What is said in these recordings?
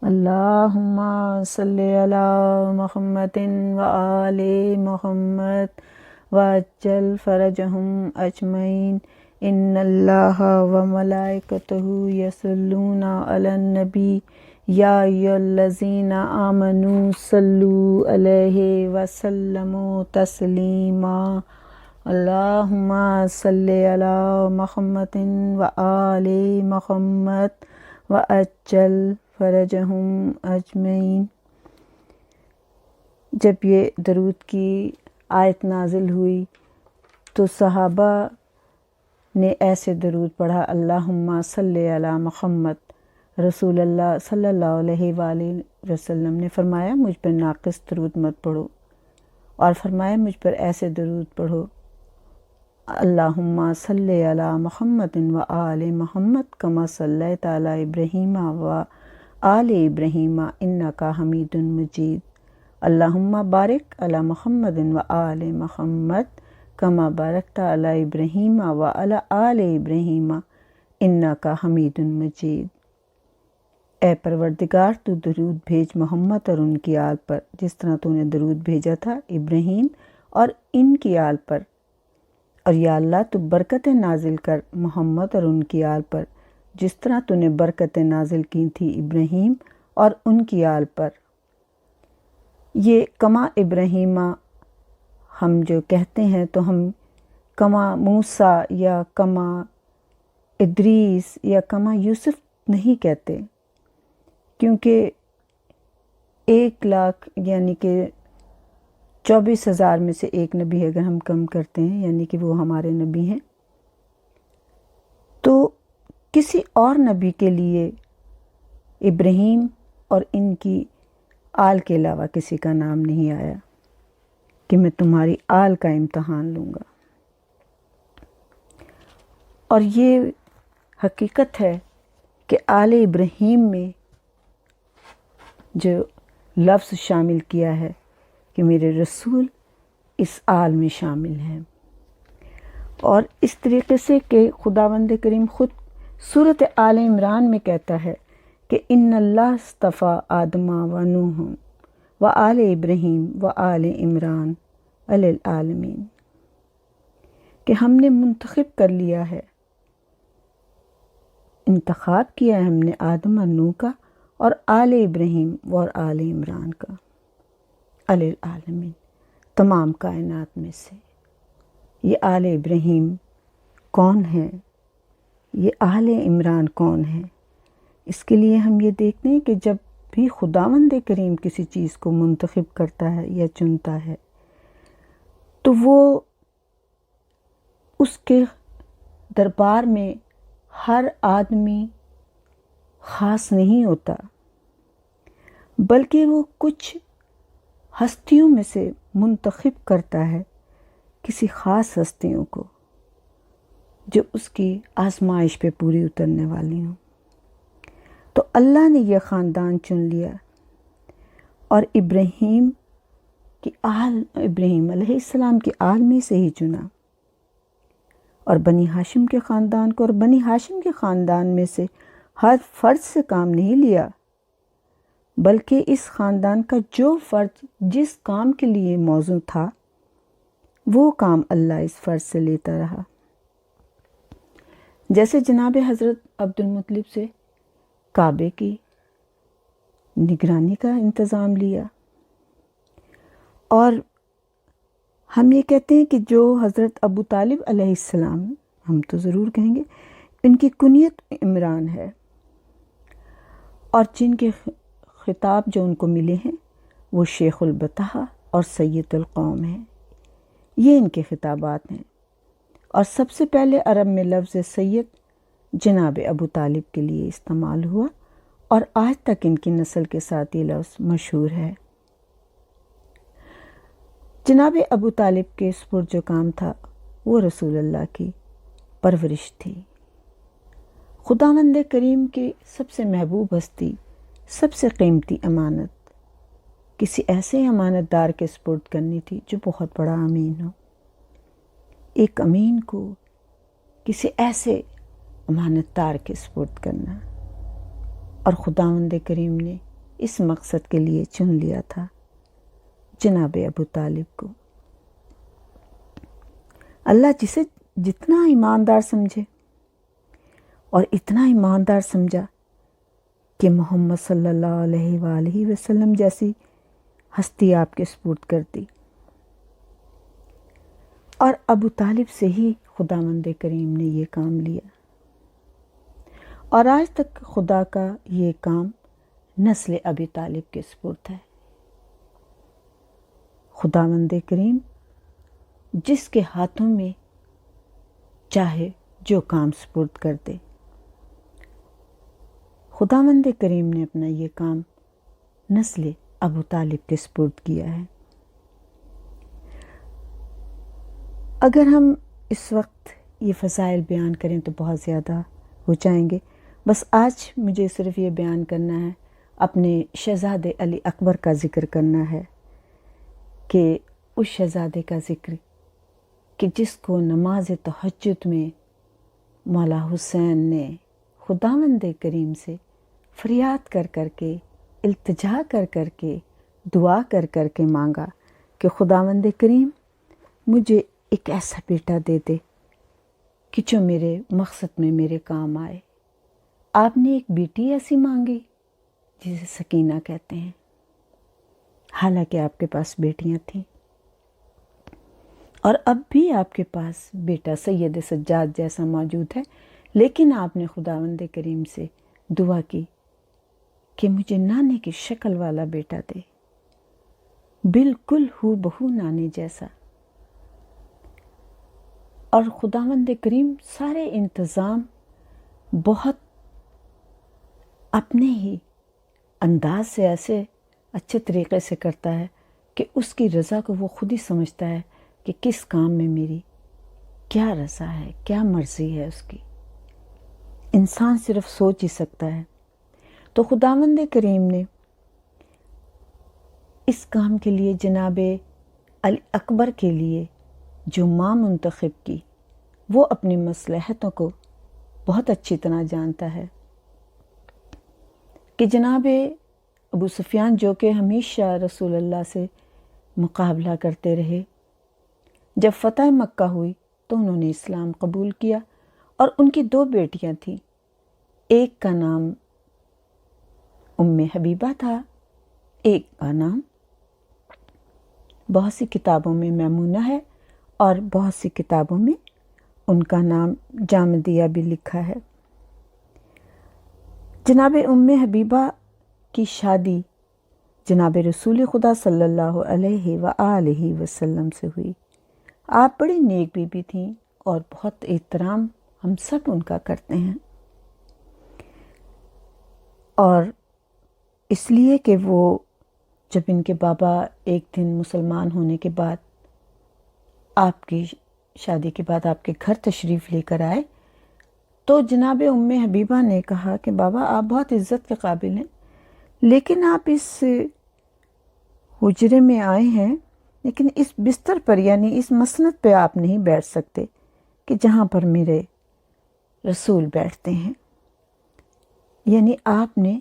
اللہم صلی علی محمد و آل محمد وعجل فرجہم اجمعین ان اللہ و ملائکتہ یصلون علی النبی یا ایھا الذین آمنوا صلوا علیہ وسلموا تسلیما اللہم صلی علی محمد و آل محمد وعجل فرجہم اجمعین۔ جب یہ درود کی آیت نازل ہوئی تو صحابہ نے ایسے درود پڑھا، اللہم صلی علی محمد۔ رسول اللہ صلی اللہ علیہ وآلہ وسلم نے فرمایا مجھ پر ناقص درود مت پڑھو، اور فرمایا مجھ پر ایسے درود پڑھو، اللہم صلی علی محمد و آل محمد کما صلیت علی ابراہیم و آل ابراہیم انکا حمید مجید۔ اللہم بارک علی محمد و آل محمد کما بارکت علی ابراہیم و علی آل ابراہیم انکا حمید مجید۔ اے پروردگار تو درود بھیج محمد اور ان کی آل پر جس طرح تو نے درود بھیجا تھا ابراہیم اور ان کی آل پر، اور یا اللہ تو برکتیں نازل کر محمد اور ان کی آل پر جس طرح تو نے برکتیں نازل کی تھی ابراہیم اور ان کی آل پر۔ یہ کما ابراہیمہ ہم جو کہتے ہیں تو ہم کما موسیٰ یا کما ادریس یا کما یوسف نہیں کہتے، کیونکہ 1,00,000 یعنی کہ 24,000 میں سے ایک نبی اگر ہم کم کرتے ہیں یعنی کہ وہ ہمارے نبی ہیں، تو کسی اور نبی کے لیے ابراہیم اور ان کی آل کے علاوہ کسی کا نام نہیں آیا کہ میں تمہاری آل کا امتحان لوں گا۔ اور یہ حقیقت ہے کہ آل ابراہیم میں جو لفظ شامل کیا ہے کہ میرے رسول اس آل میں شامل ہیں، اور اس طریقے سے کہ خداوند کریم خود سورۃ آل عمران میں کہتا ہے کہ ان اللہ اصطفیٰ آدم و نوح و آل ابراہیم و آل عمران علی العالمین، کہ ہم نے منتخب کر لیا ہے، انتخاب کیا ہے ہم نے آدم اور نوح کا اور آل ابراہیم اور آل عمران کا علی العالمین، تمام کائنات میں سے۔ یہ آل ابراہیم کون ہے، یہ آل عمران کون ہے؟ اس کے لیے ہم یہ دیکھتے ہیں کہ جب بھی خداوند کریم کسی چیز کو منتخب کرتا ہے یا چنتا ہے تو وہ اس کے دربار میں ہر آدمی خاص نہیں ہوتا، بلکہ وہ کچھ ہستیوں میں سے منتخب کرتا ہے کسی خاص ہستیوں کو جو اس کی آزمائش پہ پوری اترنے والی ہوں۔ تو اللہ نے یہ خاندان چن لیا اور ابراہیم کی آل، ابراہیم علیہ السلام کی آل میں سے ہی چنا، اور بنی ہاشم کے خاندان کو، اور بنی ہاشم کے خاندان میں سے ہر فرد سے کام نہیں لیا، بلکہ اس خاندان کا جو فرد جس کام کے لیے موزوں تھا وہ کام اللہ اس فرد سے لیتا رہا۔ جیسے جناب حضرت عبد المطلب سے کعبے کی نگرانی کا انتظام لیا، اور ہم یہ کہتے ہیں کہ جو حضرت ابو طالب علیہ السلام، ہم تو ضرور کہیں گے ان کی کنیت عمران ہے، اور جن کے خطاب جو ان کو ملے ہیں وہ شیخ البطحہ اور سید القوم ہیں، یہ ان کے خطابات ہیں۔ اور سب سے پہلے عرب میں لفظ سید جناب ابو طالب کے لیے استعمال ہوا، اور آج تک ان کی نسل کے ساتھ یہ لفظ مشہور ہے۔ جناب ابو طالب کے سپر جو کام تھا وہ رسول اللہ کی پرورش تھی۔ خداوند کریم کی سب سے محبوب ہستی، سب سے قیمتی امانت کسی ایسے امانت دار کے سپرد کرنی تھی جو بہت بڑا امین ہو۔ ایک امین کو کسی ایسے امانت دار کے سپرد کرنا، اور خداوند کریم نے اس مقصد کے لیے چن لیا تھا، جناب ابو طالب کو۔ اللہ جسے جتنا ایماندار سمجھے، اور اتنا ایماندار سمجھا کہ محمد صلی اللہ علیہ وآلہ وسلم جیسی ہستی آپ کے سپرد کر دی، اور ابو طالب سے ہی خداوند کریم نے یہ کام لیا، اور آج تک خدا کا یہ کام نسل ابی طالب کے سپرد ہے۔ خداوند کریم جس کے ہاتھوں میں چاہے جو کام سپرد کر دے، خداوند کریم نے اپنا یہ کام نسل ابو طالب کے سپرد کیا ہے۔ اگر ہم اس وقت یہ فضائل بیان کریں تو بہت زیادہ ہو جائیں گے، بس آج مجھے صرف یہ بیان کرنا ہے، اپنے شہزادے علی اکبر کا ذکر کرنا ہے، کہ اس شہزادے کا ذکر کہ جس کو نماز تہجد میں مولا حسین نے خداوند کریم سے فریاد کر کر کے، التجا کر کر کے، دعا کر کر کے مانگا کہ خداوند کریم مجھے ایک ایسا بیٹا دے دے کہ جو میرے مقصد میں میرے کام آئے۔ آپ نے ایک بیٹی ایسی مانگی جسے سکینہ کہتے ہیں، حالانکہ آپ کے پاس بیٹیاں تھیں، اور اب بھی آپ کے پاس بیٹا سید سجاد جیسا موجود ہے، لیکن آپ نے خداوند کریم سے دعا کی کہ مجھے نانے کی شکل والا بیٹا دے، بالکل ہو بہو نانے جیسا۔ اور خداوند کریم سارے انتظام بہت اپنے ہی انداز سے ایسے اچھے طریقے سے کرتا ہے کہ اس کی رضا کو وہ خود ہی سمجھتا ہے کہ کس کام میں میری کیا رضا ہے، کیا مرضی ہے اس کی، انسان صرف سوچ ہی سکتا ہے۔ تو خداوند کریم نے اس کام کے لیے جناب علی اکبر کے لیے جو ماں منتخب کی، وہ اپنی مصلحتوں کو بہت اچھی طرح جانتا ہے کہ جناب ابو سفیان جو کہ ہمیشہ رسول اللہ سے مقابلہ کرتے رہے، جب فتح مکہ ہوئی تو انہوں نے اسلام قبول کیا، اور ان کی 2 بیٹیاں تھیں، ایک کا نام ام حبیبہ تھا، ایک کا نام بہت سی کتابوں میں میمونہ ہے، اور بہت سی کتابوں میں ان کا نام جامدیہ بھی لکھا ہے۔ جناب ام حبیبہ کی شادی جناب رسول خدا صلی اللہ علیہ وآلہ وسلم سے ہوئی۔ آپ بڑی نیک بیوی تھیں، اور بہت احترام ہم سب ان کا کرتے ہیں، اور اس لیے کہ وہ جب ان کے بابا ایک دن مسلمان ہونے کے بعد آپ کی شادی کے بعد آپ کے گھر تشریف لے کر آئے، تو جناب ام حبیبہ نے کہا کہ بابا آپ بہت عزت کے قابل ہیں، لیکن آپ اس حجرے میں آئے ہیں، لیکن اس بستر پر یعنی اس مسند پہ آپ نہیں بیٹھ سکتے کہ جہاں پر میرے رسول بیٹھتے ہیں۔ یعنی آپ نے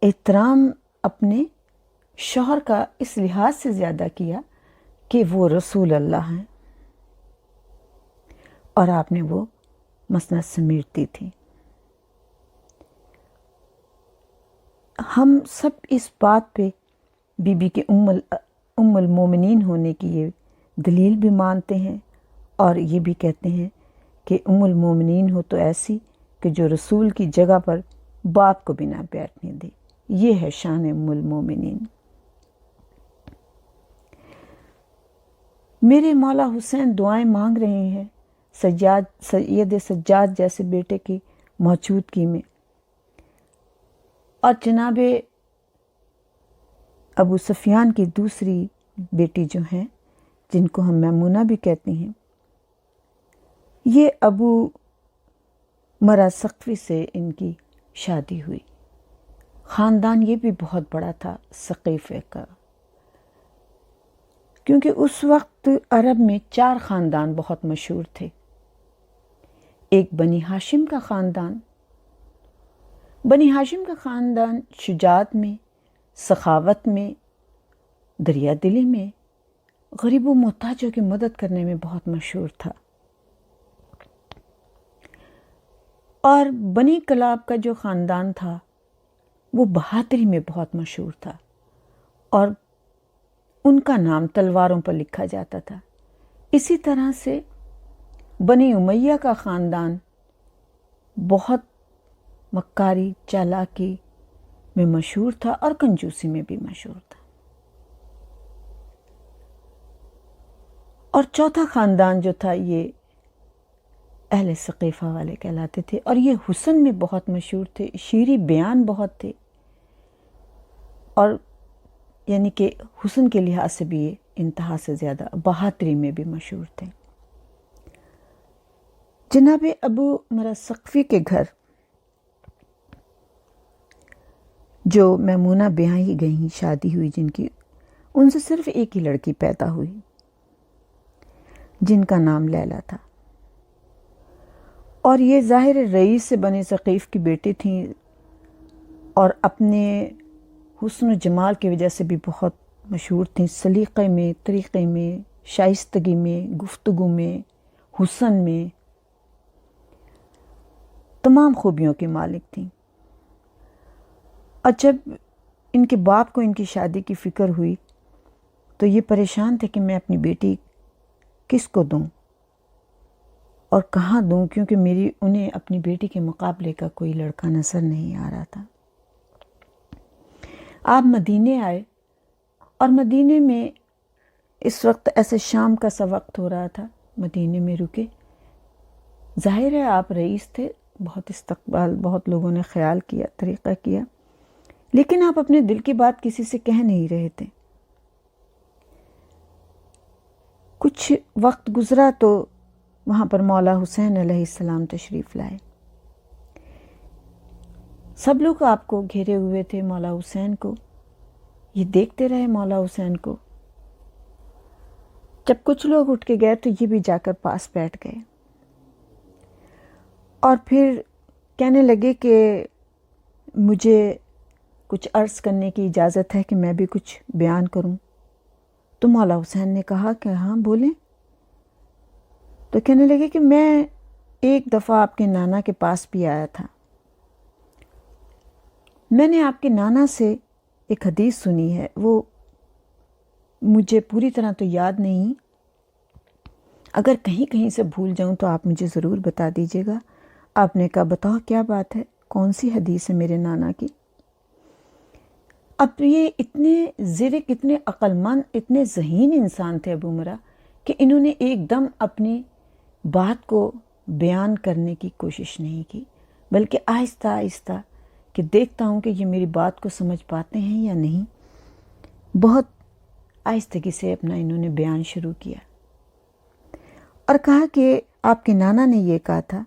احترام اپنے شوہر کا اس لحاظ سے زیادہ کیا کہ وہ رسول اللہ ہیں، اور آپ نے وہ مسند سمیٹتی تھی۔ ہم سب اس بات پہ بی بی کے ام المومنین ہونے کی یہ دلیل بھی مانتے ہیں، اور یہ بھی کہتے ہیں کہ ام المومنین ہو تو ایسی کہ جو رسول کی جگہ پر باپ کو بھی نہ بیٹھنے دے، یہ ہے شان ام المومنین۔ میرے مولا حسین دعائیں مانگ رہے ہیں سید سجاد جیسے بیٹے کی موجودگی میں، اور جناب ابو سفیان کی دوسری بیٹی جو ہیں، جن کو ہم میمونہ بھی کہتے ہیں، یہ ابو مرہ ثقفی سے ان کی شادی ہوئی۔ خاندان یہ بھی بہت بڑا تھا ثقیفہ کا، کیونکہ اس وقت عرب میں 4 خاندان بہت مشہور تھے۔ ایک بنی ہاشم کا خاندان، بنی ہاشم کا خاندان شجاعت میں سخاوت میں، دریا دلی میں، غریب و محتاجوں کی مدد کرنے میں بہت مشہور تھا۔ اور بنی کلاب کا جو خاندان تھا وہ بہادری میں بہت مشہور تھا، اور ان کا نام تلواروں پر لکھا جاتا تھا۔ اسی طرح سے بنی امیہ کا خاندان بہت مکاری، چالاکی میں مشہور تھا اور کنجوسی میں بھی مشہور تھا۔ اور چوتھا خاندان جو تھا یہ اہل ثقیفہ والے کہلاتے تھے، اور یہ حسن میں بہت مشہور تھے، شیریں بیان بہت تھے، اور یعنی کہ حسن کے لحاظ سے بھی یہ انتہا سے زیادہ بہادری میں بھی مشہور تھے۔ جناب ابو عمرہ ثقفی کے گھر جو میمونہ بیاہی گئیں، شادی ہوئی جن کی، ان سے صرف ایک ہی لڑکی پیدا ہوئی جن کا نام لیلا تھا، اور یہ ظاہر رئیس سے بنی ثقیف کی بیٹی تھیں، اور اپنے حسن و جمال کی وجہ سے بھی بہت مشہور تھیں، سلیقے میں، طریقے میں، شائستگی میں، گفتگو میں، حسن میں، تمام خوبیوں کی مالک تھیں۔ اور جب ان کے باپ کو ان کی شادی کی فکر ہوئی تو یہ پریشان تھے کہ میں اپنی بیٹی کس کو دوں اور کہاں دوں، کیونکہ انہیں اپنی بیٹی کے مقابلے کا کوئی لڑکا نظر نہیں آ رہا تھا۔ آپ مدینے آئے، اور مدینے میں اس وقت ایسے شام کا سا وقت ہو رہا تھا، مدینے میں رکے۔ ظاہر ہے آپ رئیس تھے، بہت استقبال، بہت لوگوں نے خیال کیا، طریقہ کیا، لیکن آپ اپنے دل کی بات کسی سے کہہ نہیں رہے تھے۔ کچھ وقت گزرا تو وہاں پر مولا حسین علیہ السلام تشریف لائے۔ سب لوگ آپ کو گھیرے ہوئے تھے، مولا حسین کو، یہ دیکھتے رہے مولا حسین کو۔ جب کچھ لوگ اٹھ کے گئے تو یہ بھی جا کر پاس بیٹھ گئے، اور پھر کہنے لگے کہ مجھے کچھ عرض کرنے کی اجازت ہے کہ میں بھی کچھ بیان کروں۔ تو مولا حسین نے کہا کہ ہاں بولیں۔ تو کہنے لگے کہ میں ایک دفعہ آپ کے نانا کے پاس بھی آیا تھا، میں نے آپ کے نانا سے ایک حدیث سنی ہے، وہ مجھے پوری طرح تو یاد نہیں، اگر کہیں کہیں سے بھول جاؤں تو آپ مجھے ضرور بتا دیجیے گا۔ آپ نے کہا بتاؤ کیا بات ہے، کون سی حدیث ہے میرے نانا کی؟ اب یہ اتنے زرک، اتنے عقل مند، اتنے ذہین انسان تھے ابو عمرہ کہ انہوں نے ایک دم اپنی بات کو بیان کرنے کی کوشش نہیں کی، بلکہ آہستہ آہستہ کہ دیکھتا ہوں کہ یہ میری بات کو سمجھ پاتے ہیں یا نہیں، بہت آہستگی سے اپنا انہوں نے بیان شروع کیا، اور کہا کہ آپ کے نانا نے یہ کہا تھا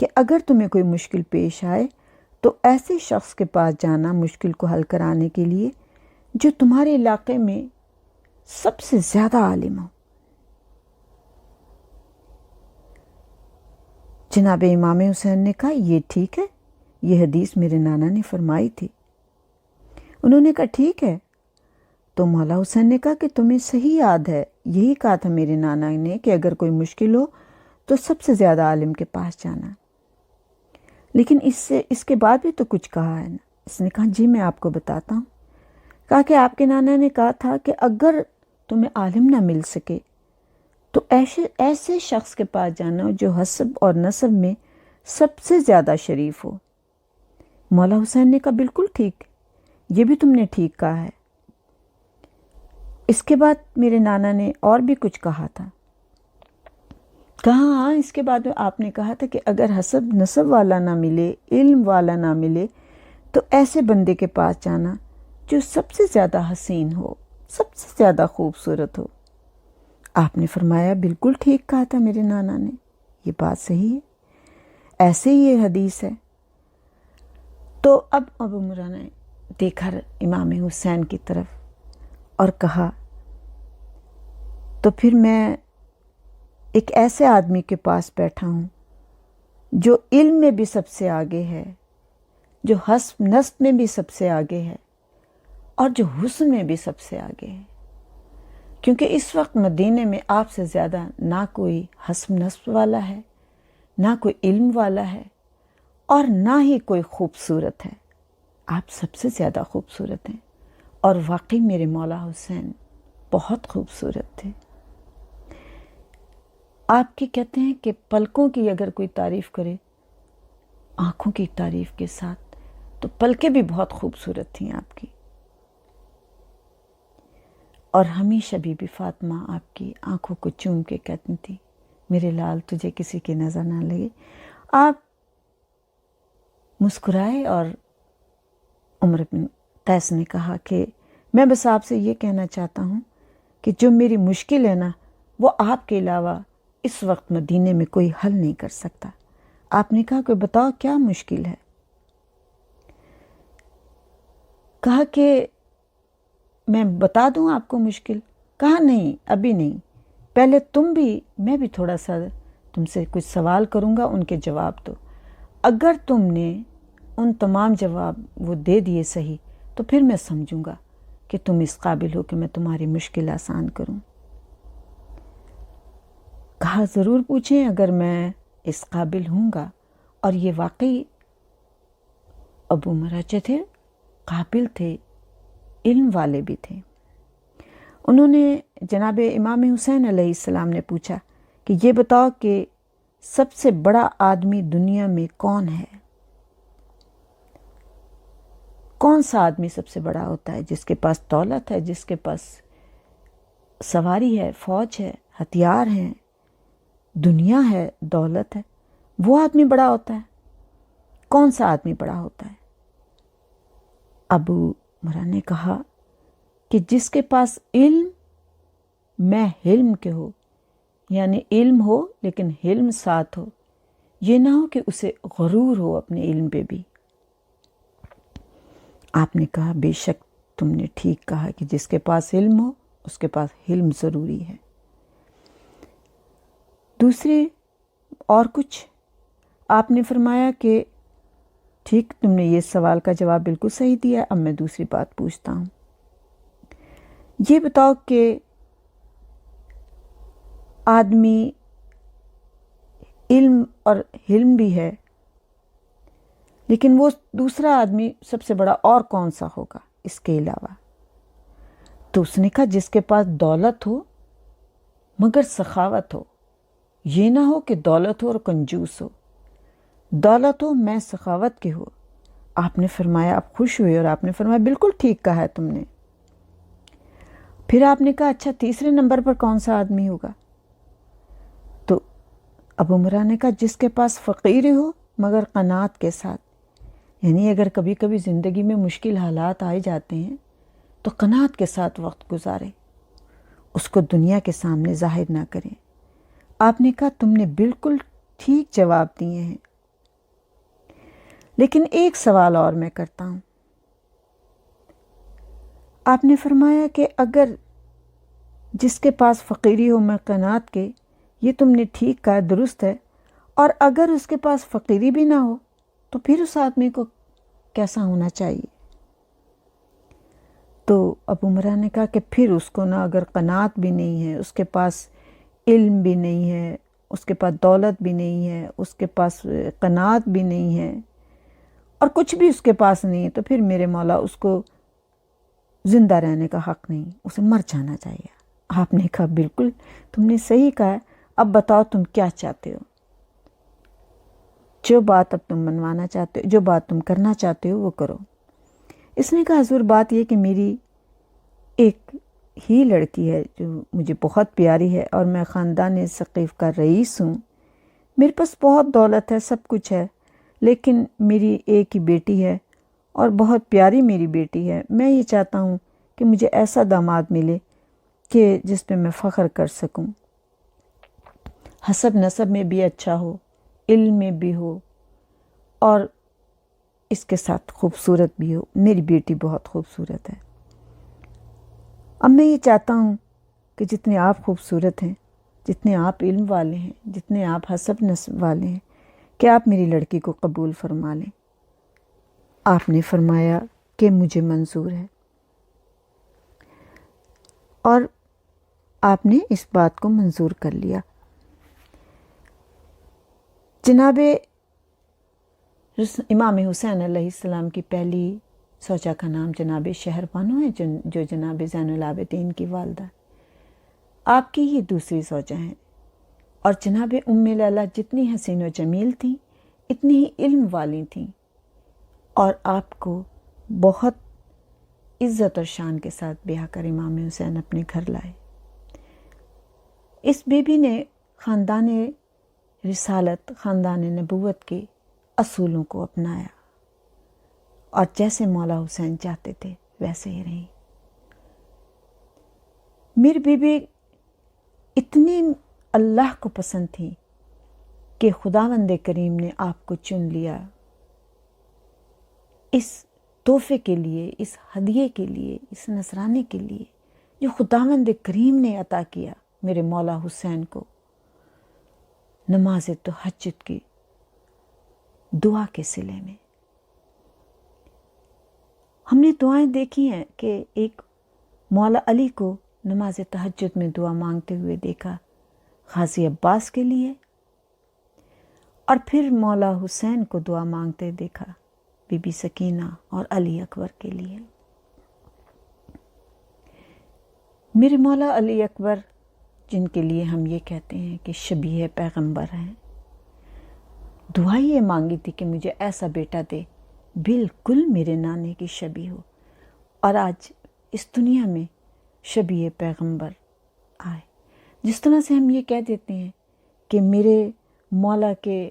کہ اگر تمہیں کوئی مشکل پیش آئے تو ایسے شخص کے پاس جانا مشکل کو حل کرانے کے لیے جو تمہارے علاقے میں سب سے زیادہ عالم ہو۔ جناب امام حسین نے کہا یہ ٹھیک ہے، یہ حدیث میرے نانا نے فرمائی تھی۔ انہوں نے کہا ٹھیک ہے۔ تو مولا حسین نے کہا کہ تمہیں صحیح یاد ہے، یہی کہا تھا میرے نانا نے کہ اگر کوئی مشکل ہو تو سب سے زیادہ عالم کے پاس جانا، لیکن اس کے بعد بھی تو کچھ کہا ہے نا۔ اس نے کہا جی میں آپ کو بتاتا ہوں۔ کہا کہ آپ کے نانا نے کہا تھا کہ اگر تمہیں عالم نہ مل سکے تو ایسے شخص کے پاس جانا جو حسب اور نسب میں سب سے زیادہ شریف ہو۔ مولا حسین نے کہا بالکل ٹھیک، یہ بھی تم نے ٹھیک کہا ہے۔ اس کے بعد میرے نانا نے اور بھی کچھ کہا تھا، کہا ہاں اس کے بعد آپ نے کہا تھا کہ اگر حسب نسب والا نہ ملے، علم والا نہ ملے تو ایسے بندے کے پاس جانا جو سب سے زیادہ حسین ہو، سب سے زیادہ خوبصورت ہو۔ آپ نے فرمایا بالکل ٹھیک کہا تھا میرے نانا نے، یہ بات صحیح ہے، ایسے ہی یہ حدیث ہے۔ تو اب ابو عمرہ نے دیکھا امام حسین کی طرف اور کہا تو پھر میں ایک ایسے آدمی کے پاس بیٹھا ہوں جو علم میں بھی سب سے آگے ہے، جو حسب نسب میں بھی سب سے آگے ہے، اور جو حسن میں بھی سب سے آگے ہے، کیونکہ اس وقت مدینے میں آپ سے زیادہ نہ کوئی حسب نسب والا ہے، نہ کوئی علم والا ہے، اور نہ ہی کوئی خوبصورت ہے۔ آپ سب سے زیادہ خوبصورت ہیں، اور واقعی میرے مولا حسین بہت خوبصورت تھے۔ آپ کی کہتے ہیں کہ پلکوں کی اگر کوئی تعریف کرے آنکھوں کی تعریف کے ساتھ، تو پلکیں بھی بہت خوبصورت تھیں آپ کی، اور ہمیشہ بی بی فاطمہ آپ کی آنکھوں کو چوم کے کہتی تھی، میرے لال تجھے کسی کی نظر نہ لگے۔ آپ مسکرائے اور عمر بن قیس نے کہا کہ میں بس آپ سے یہ کہنا چاہتا ہوں کہ جو میری مشکل ہے نا، وہ آپ کے علاوہ اس وقت مدینے میں کوئی حل نہیں کر سکتا۔ آپ نے کہا کہ بتاؤ کیا مشکل ہے؟ کہا کہ میں بتا دوں آپ کو مشکل؟ کہا نہیں، ابھی نہیں، پہلے میں بھی تھوڑا سا تم سے کچھ سوال کروں گا، ان کے جواب دو۔ اگر تم نے ان تمام جواب وہ دے دیے صحیح، تو پھر میں سمجھوں گا کہ تم اس قابل ہو کہ میں تمہاری مشکل آسان کروں۔ کہا ضرور پوچھیں، اگر میں اس قابل ہوں گا۔ اور یہ واقعی ابو مراجہ تھے، قابل تھے، علم والے بھی تھے۔ انہوں نے جناب امام حسین علیہ السلام نے پوچھا کہ یہ بتاؤ کہ سب سے بڑا آدمی دنیا میں کون ہے؟ کون سا آدمی سب سے بڑا ہوتا ہے؟ جس کے پاس دولت ہے، جس کے پاس سواری ہے، فوج ہے، ہتھیار ہیں، دنیا ہے، دولت ہے، وہ آدمی بڑا ہوتا ہے؟ کون سا آدمی بڑا ہوتا ہے؟ ابو مرا نے کہا کہ جس کے پاس علم میں حلم کے ہو، یعنی علم ہو لیکن حلم ساتھ ہو، یہ نہ ہو کہ اسے غرور ہو اپنے علم پہ بھی۔ آپ نے کہا بے شک تم نے ٹھیک کہا کہ جس کے پاس علم ہو اس کے پاس حلم ضروری ہے۔ دوسری اور کچھ؟ آپ نے فرمایا کہ ٹھیک، تم نے یہ سوال کا جواب بالکل صحیح دیا، اب میں دوسری بات پوچھتا ہوں۔ یہ بتاؤ کہ آدمی علم اور حلم بھی ہے، لیکن وہ دوسرا آدمی سب سے بڑا اور کون سا ہوگا اس کے علاوہ؟ تو اس نے کہا جس کے پاس دولت ہو مگر سخاوت ہو، یہ نہ ہو کہ دولت ہو اور کنجوس ہو، دولت ہو میں سخاوت کے ہو۔ آپ نے فرمایا، آپ خوش ہوئے اور آپ نے فرمایا بالکل ٹھیک کہا ہے تم نے۔ پھر آپ نے کہا اچھا تیسرے نمبر پر کون سا آدمی ہوگا؟ تو ابو مرا نے کہا جس کے پاس فقیری ہو مگر قناعت کے ساتھ، یعنی اگر کبھی کبھی زندگی میں مشکل حالات آئے جاتے ہیں تو قناعت کے ساتھ وقت گزارے، اس کو دنیا کے سامنے ظاہر نہ کریں۔ آپ نے کہا تم نے بالکل ٹھیک جواب دیے ہیں، لیکن ایک سوال اور میں کرتا ہوں۔ آپ نے فرمایا کہ اگر جس کے پاس فقیری ہو میں قناعت کے، یہ تم نے ٹھیک کہا، درست ہے، اور اگر اس کے پاس فقیری بھی نہ ہو تو پھر اس آدمی کو کیسا ہونا چاہیے؟ تو ابو مرا نے کہا کہ پھر اس کو نا اگر قناعت بھی نہیں ہے، اس کے پاس علم بھی نہیں ہے، اس کے پاس دولت بھی نہیں ہے، اس کے پاس قناعت بھی نہیں ہے، اور کچھ بھی اس کے پاس نہیں ہے، تو پھر میرے مولا اس کو زندہ رہنے کا حق نہیں، اسے مر جانا چاہیے۔ آپ نے کہا بالکل تم نے صحیح کہا ہے، اب بتاؤ تم کیا چاہتے ہو؟ جو بات اب تم منوانا چاہتے ہو، جو بات تم کرنا چاہتے ہو وہ کرو۔ اس نے کہا حضور بات یہ کہ میری ایک ہی لڑکی ہے جو مجھے بہت پیاری ہے، اور میں خاندان ثقیف کا رئیس ہوں، میرے پاس بہت دولت ہے، سب کچھ ہے، لیکن میری ایک ہی بیٹی ہے اور بہت پیاری میری بیٹی ہے۔ میں یہ چاہتا ہوں کہ مجھے ایسا داماد ملے کہ جس پہ میں فخر کر سکوں، حسب نسب میں بھی اچھا ہو، علم میں بھی ہو، اور اس کے ساتھ خوبصورت بھی ہو۔ میری بیٹی بہت خوبصورت ہے۔ اب میں یہ چاہتا ہوں کہ جتنے آپ خوبصورت ہیں، جتنے آپ علم والے ہیں، جتنے آپ حسب نسب والے ہیں، کہ آپ میری لڑکی کو قبول فرما لیں۔ آپ نے فرمایا کہ مجھے منظور ہے۔ اور آپ نے اس بات کو منظور کر لیا۔ جناب امام حسین علیہ السلام کی پہلی زوجہ کا نام جناب شہربانو ہے، جو جناب زین العابدین کی والدہ۔ آپ کی یہ دوسری زوجہ ہیں، اور جناب ام لیلہ جتنی حسین و جمیل تھیں اتنی ہی علم والی تھیں، اور آپ کو بہت عزت اور شان کے ساتھ بیاہ کر امام حسین اپنے گھر لائے۔ اس بی بی نے خاندان رسالت، خاندان نبوت کے اصولوں کو اپنایا، اور جیسے مولا حسین چاہتے تھے ویسے ہی رہی۔ میری بی بی اتنی اللہ کو پسند تھی کہ خداوند کریم نے آپ کو چن لیا اس تحفے کے لیے، اس ہدیے کے لیے، اس نذرانے کے لیے جو خداوند کریم نے عطا کیا میرے مولا حسین کو، نماز تہجد کی دعا کے صلے میں۔ ہم نے دعائیں دیکھی ہیں کہ ایک مولا علی کو نماز تہجد میں دعا مانگتے ہوئے دیکھا غازی عباس کے لیے، اور پھر مولا حسین کو دعا مانگتے دیکھا بی بی سکینہ اور علی اکبر کے لیے۔ میرے مولا علی اکبر، جن کے لیے ہم یہ کہتے ہیں کہ شبیہ پیغمبر ہیں، دعا یہ مانگی تھی کہ مجھے ایسا بیٹا دے بالکل میرے نانے کی شبیہ ہو، اور آج اس دنیا میں شبیہ پیغمبر آئے۔ جس طرح سے ہم یہ کہہ دیتے ہیں کہ میرے مولا کے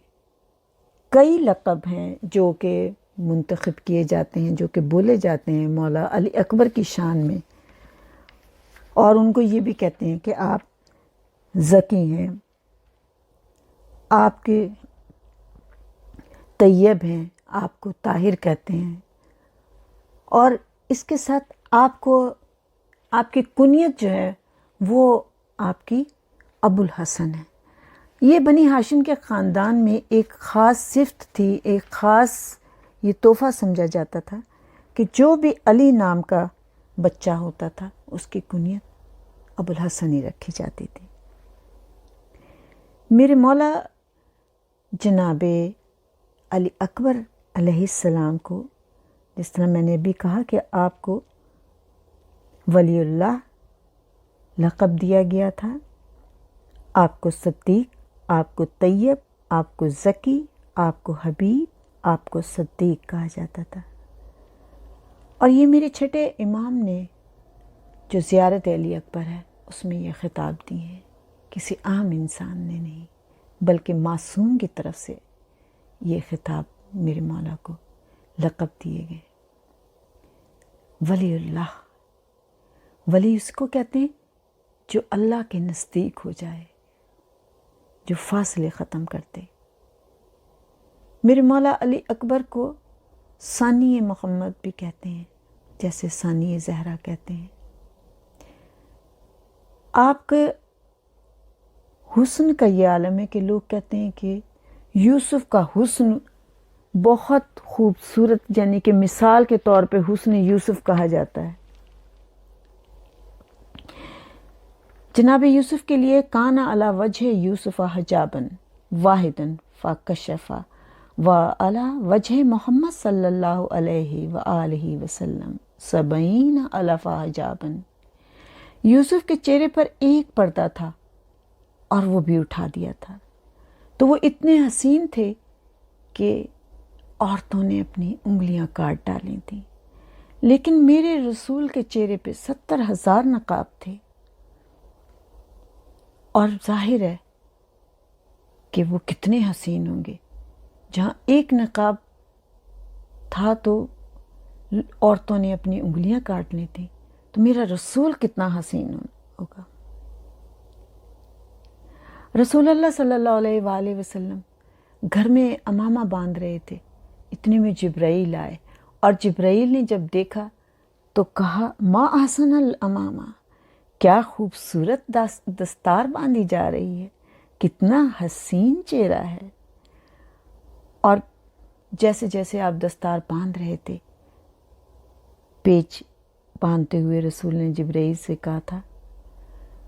کئی لقب ہیں جو کہ منتخب کیے جاتے ہیں، جو کہ بولے جاتے ہیں مولا علی اکبر کی شان میں، اور ان کو یہ بھی کہتے ہیں کہ آپ ذکی ہیں، آپ کے طیب ہیں، آپ کو طاہر کہتے ہیں، اور اس کے ساتھ آپ کو آپ کی کنیت جو ہے وہ آپ کی ابو الحسن ہے۔ یہ بنی ہاشم کے خاندان میں ایک خاص صفت تھی، ایک خاص یہ تحفہ سمجھا جاتا تھا کہ جو بھی علی نام کا بچہ ہوتا تھا اس کی کنیت ابو الحسن ہی رکھی جاتی تھی۔ میرے مولا جناب علی اکبر علیہ السلام کو، جس طرح میں نے بھی کہا کہ آپ کو ولی اللہ لقب دیا گیا تھا، آپ کو صدیق، آپ کو طیب، آپ کو ذکی، آپ کو حبیب، آپ کو صدیق کہا جاتا تھا۔ اور یہ میرے چھٹے امام نے جو زیارت علی اکبر ہے اس میں یہ خطاب دی ہیں، کسی عام انسان نے نہیں بلکہ معصوم کی طرف سے یہ خطاب میرے مولا کو لقب دیے گئے۔ ولی اللہ، ولی اس کو کہتے ہیں جو اللہ کے نزدیک ہو جائے، جو فاصلے ختم کرتے۔ میرے مولا علی اکبر کو ثانی محمد بھی کہتے ہیں، جیسے ثانی زہرا کہتے ہیں۔ آپ کے حسن کا یہ عالم ہے کہ لوگ کہتے ہیں کہ یوسف کا حسن بہت خوبصورت، یعنی کہ مثال کے طور پہ حسن یوسف کہا جاتا ہے۔ جناب یوسف کے لیے کان علی وجہ یوسف حجابن واحدن فکشفا و علی وجہ محمد صلی اللہ علیہ وآلہ وسلم 70 الف حجابن۔ یوسف کے چہرے پر ایک پردہ تھا اور وہ بھی اٹھا دیا تھا، تو وہ اتنے حسین تھے کہ عورتوں نے اپنی انگلیاں کاٹ ڈالی تھیں، لیکن میرے رسول کے چہرے پہ 70,000 نقاب تھے، اور ظاہر ہے کہ وہ کتنے حسین ہوں گے۔ جہاں ایک نقاب تھا تو عورتوں نے اپنی انگلیاں کاٹ لی تھیں، تو میرا رسول کتنا حسین ہوگا۔ رسول اللہ صلی اللہ علیہ وآلہ وسلم گھر میں امامہ باندھ رہے تھے، اتنے میں جبرائیل آئے، اور جبرائیل نے جب دیکھا تو کہا ما احسن الامامہ، کیا خوبصورت دستار باندھی جا رہی ہے، کتنا حسین چہرہ ہے۔ اور جیسے جیسے آپ دستار باندھ رہے تھے، پیچ باندھتے ہوئے رسول نے جبرائیل سے کہا تھا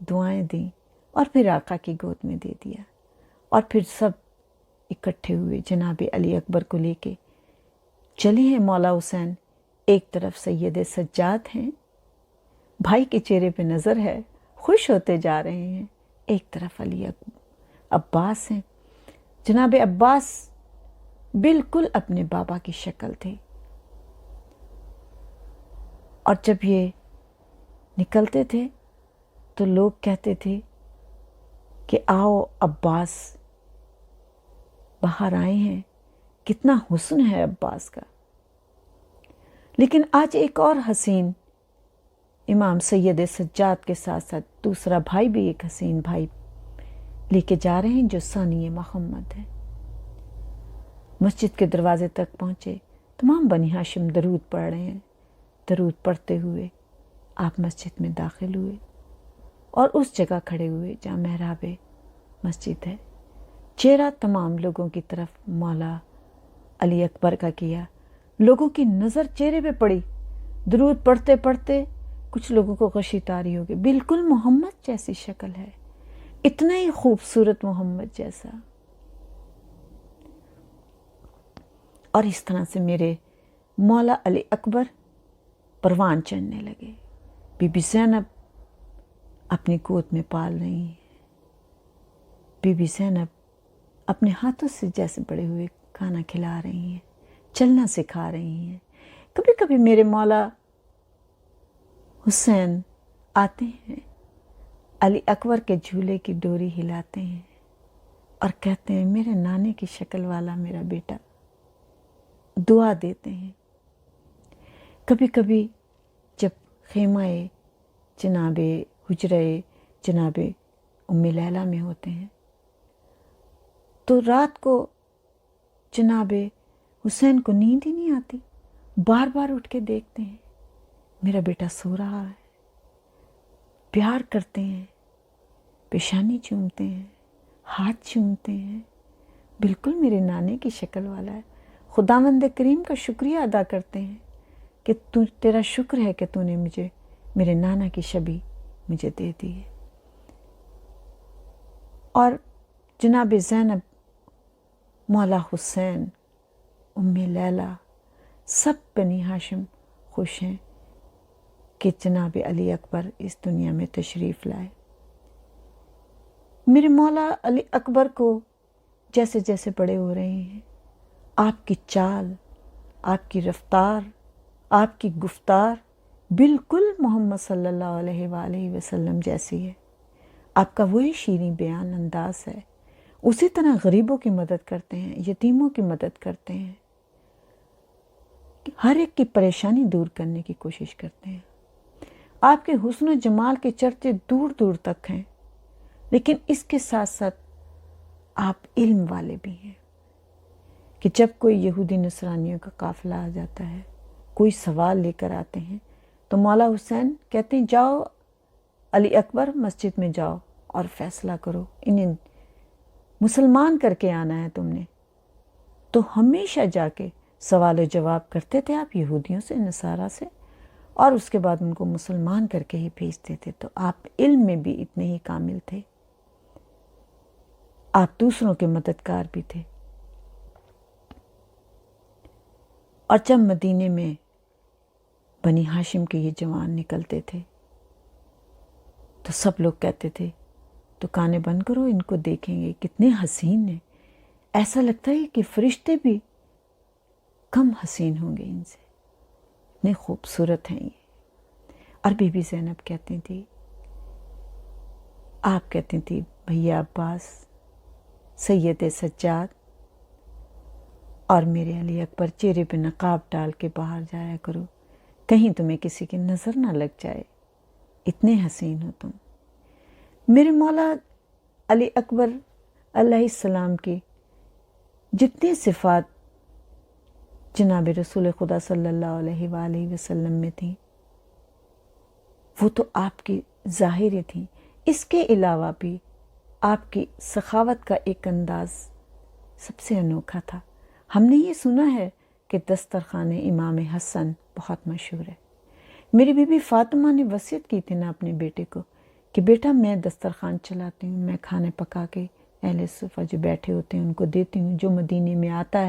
دعائیں دیں اور پھر آقا کی گود میں دے دیا، اور پھر سب اکٹھے ہوئے جناب علی اکبر کو لے کے چلے ہیں۔ مولا حسین ایک طرف سید سجاد ہیں، بھائی کے چہرے پہ نظر ہے، خوش ہوتے جا رہے ہیں، ایک طرف علی عباس ہیں۔ جناب عباس بالکل اپنے بابا کی شکل تھے، اور جب یہ نکلتے تھے تو لوگ کہتے تھے کہ آؤ عباس باہر آئے ہیں، کتنا حسن ہے عباس کا۔ لیکن آج ایک اور حسین امام سید سجاد کے ساتھ ساتھ دوسرا بھائی بھی ایک حسین بھائی لے کے جا رہے ہیں جو ثانی محمد ہے۔ مسجد کے دروازے تک پہنچے، تمام بنی ہاشم درود پڑھ رہے ہیں۔ درود پڑھتے ہوئے آپ مسجد میں داخل ہوئے اور اس جگہ کھڑے ہوئے جہاں محراب مسجد ہے۔ چہرہ تمام لوگوں کی طرف مولا علی اکبر کا کیا، لوگوں کی نظر چہرے پہ پڑی، درود پڑھتے پڑھتے کچھ لوگوں کو غشی طاری ہو گئی، بالکل محمد جیسی شکل ہے، اتنا ہی خوبصورت محمد جیسا۔ اور اس طرح سے میرے مولا علی اکبر پروان چڑھنے لگے۔ بی بی زینب اپنی گود میں پال رہی ہیں، بی بی زینب اپنے ہاتھوں سے جیسے بڑے ہوئے کھانا کھلا رہی ہیں، چلنا سکھا رہی ہیں۔ کبھی کبھی میرے مولا حسین آتے ہیں، علی اکبر کے جھولے کی ڈوری ہلاتے ہیں اور کہتے ہیں میرے نانے کی شکل والا میرا بیٹا، دعا دیتے ہیں۔ کبھی کبھی جب خیمہ جناب حجرہ جناب ام لیلہ میں ہوتے ہیں تو رات کو جناب حسین کو نیند ہی نہیں آتی، بار بار اٹھ کے دیکھتے ہیں میرا بیٹا سو رہا ہے، پیار کرتے ہیں، پیشانی چومتے ہیں، ہاتھ چومتے ہیں، بالکل میرے نانے کی شکل والا ہے۔ خداوند کریم کا شکریہ ادا کرتے ہیں کہ تیرا شکر ہے کہ تو نے مجھے میرے نانا کی شبیہ مجھے دے دی ہے۔ اور جناب زینب، مولا حسین، ام لیلہ، سب بنی ہاشم خوش ہیں کہ جناب علی اکبر اس دنیا میں تشریف لائے۔ میرے مولا علی اکبر کو جیسے جیسے بڑے ہو رہے ہیں، آپ کی چال، آپ کی رفتار، آپ کی گفتار بالکل محمد صلی اللہ علیہ وآلہ وسلم جیسی ہے۔ آپ کا وہی شیریں بیان انداز ہے، اسی طرح غریبوں کی مدد کرتے ہیں، یتیموں کی مدد کرتے ہیں، ہر ایک کی پریشانی دور کرنے کی کوشش کرتے ہیں۔ آپ کے حسن و جمال کے چرچے دور دور تک ہیں، لیکن اس کے ساتھ ساتھ آپ علم والے بھی ہیں کہ جب کوئی یہودی نصرانیوں کا قافلہ آ جاتا ہے، کوئی سوال لے کر آتے ہیں تو مولا حسین کہتے ہیں جاؤ علی اکبر مسجد میں جاؤ اور فیصلہ کرو، انہیں مسلمان کر کے آنا ہے تم نے۔ تو ہمیشہ جا کے سوال و جواب کرتے تھے آپ یہودیوں سے، نصارہ سے، اور اس کے بعد ان کو مسلمان کر کے ہی بھیجتے تھے۔ تو آپ علم میں بھی اتنے ہی کامل تھے، آپ دوسروں کے مددگار بھی تھے۔ اور جب مدینے میں بنی ہاشم کے یہ جوان نکلتے تھے تو سب لوگ کہتے تھے دکانیں بند کرو، ان کو دیکھیں گے کتنے حسین ہیں، ایسا لگتا ہے کہ فرشتے بھی کم حسین ہوں گے ان سے، اتنے خوبصورت ہیں یہ۔ اور بی بی زینب کہتی تھی، آپ کہتی تھی بھیا عباس، سید سجاد اور میرے علی اکبر چہرے پہ نقاب ڈال کے باہر جایا کرو، کہیں تمہیں کسی کی نظر نہ لگ جائے، اتنے حسین ہو تم۔ میرے مولا علی اکبر علیہ السلام کی جتنی صفات جناب رسول خدا صلی اللہ علیہ وآلہ وسلم میں تھیں وہ تو آپ کی ظاہری تھیں، اس کے علاوہ بھی آپ کی سخاوت کا ایک انداز سب سے انوکھا تھا۔ ہم نے یہ سنا ہے کہ دسترخوان امام حسن بہت مشہور ہے۔ میری بی بی فاطمہ نے وصیت کی تھی نا اپنے بیٹے کو کہ بیٹا میں دسترخوان چلاتی ہوں، میں کھانے پکا کے اہل صفہ جو بیٹھے ہوتے ہیں ان کو دیتی ہوں، جو مدینے میں آتا ہے